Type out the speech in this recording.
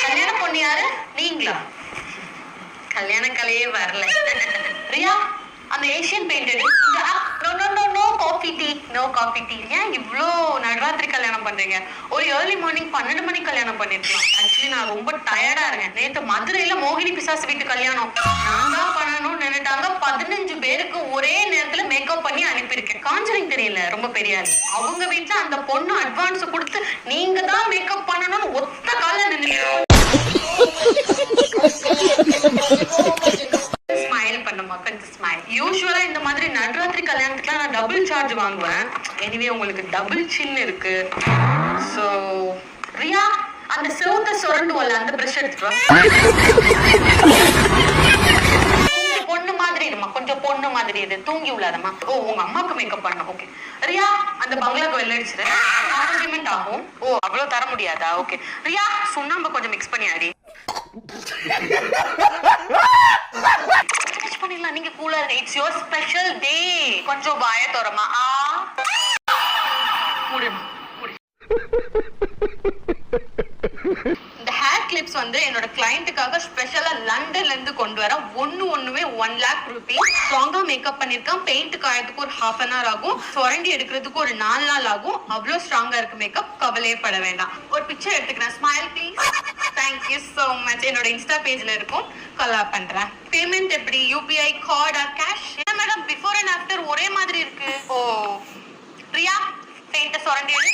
கல்யாண பொண்ணு யாரு? நீங்களா? கல்யாண கலையே வரல. ரியா, அந்த ஏஷியன் பெயிண்ட் எடுத்து no coffee tea, no coffee tea. ஏன் இவ்வளோ நடுராத்திரி கல்யாணம் பண்றீங்க? ஒரு ஏர்லி மார்னிங் 12 மணிக்கு கல்யாணம் பண்ணிருக்கலாம். ஆக்சுவலி நான் ரொம்ப டயர்டா இருக்கேன். நேற்று மதுரையில மோகினி பிசாசு வீட்டு கல்யாணம். நான் தான் பண்ணணும்னு நினைட்டாங்க. 15 பேருக்கு ஒரே நேரத்துல மேக்கப் பண்ணி அனுப்பியிருக்கேன். காஞ்சரிங் தெரியல, ரொம்ப பெரிய ஆளு. அவங்க வீட்டுல அந்த பொண்ணு அட்வான்ஸ் கொடுத்து நீங்க தான் மேக்கப் பண்ணணும்னு ஒத்த கால நின்று ஸ்மைல் பண்ணுமா, கொஞ்சம் ஸ்மைல். யூசுவலா இந்த மாதிரி நடுராத்திரி கல்யாணத்துக்குலாம் நான் டபுள் சார்ஜ் வாங்குவேன். எனிவே உங்களுக்கு டபுள் சின் இருக்கு. சோ ரியா, அந்த செவுத்த சுரண்டுவல்ல அந்த பிரஷ் எடுத்துட்டு பொண்ணு மாதிரி இருமா, கொஞ்சம் பொண்ணு மாதிரி இது. தூங்கி உள்ளாதம்மா. ஓ, உங்க அம்மாக்கு மேக்கப் பண்ணணும். ஓகே ரியா, அந்த பங்களாக்கு வெள்ள அடிச்சிரு, ஆர்குமெண்ட் ஆகும். ஓ, அவ்வளவு தர முடியாதா? ஓகே ரியா, சுண்ணாம்பு கொஞ்சம் மிக்ஸ் பண்ணி ஆடி பண்ணிடலாம். நீங்க கூலா இருங்க. It's your special day. கொஞ்சம் வாய தோறமா. முடியும். இந்த ஹேர் கிளிப்ஸ் வந்து என்னோட கிளையண்ட்டுக்காக ஸ்பெஷலா லண்டன்ல இருந்து கொண்டு வர. ஒண்ணுமே 1 lakh rupees. ஸ்ட்ராங்கா மேக்கப் பண்ணிருக்கேன். பெயிண்ட் காயத்துக்கு ஒரு 1/2 an hour ஆகும். சுரண்டி எடுக்கிறதுக்கு ஒரு 4 நாள் ஆகும். அவ்வளவு ஸ்ட்ராங்கா இருக்கு மேக்கப். கவலையே பட வேண்டாம். ஒரு பிக்சர் எடுத்துக்கிறேன். Smile please. Thank you so much. என்னோட இன்ஸ்டா பேஜ்ல இருக்கும், கலா பண்றேன். பேமெண்ட் எப்படி? UPI, card R cash? என்ன மேடம் பிஃபோர் அண்ட் ஆஃப்டர் ஒரே மாதிரி இருக்கு? ஓ ரியா, பெயிண்ட சுரண்டி எடு.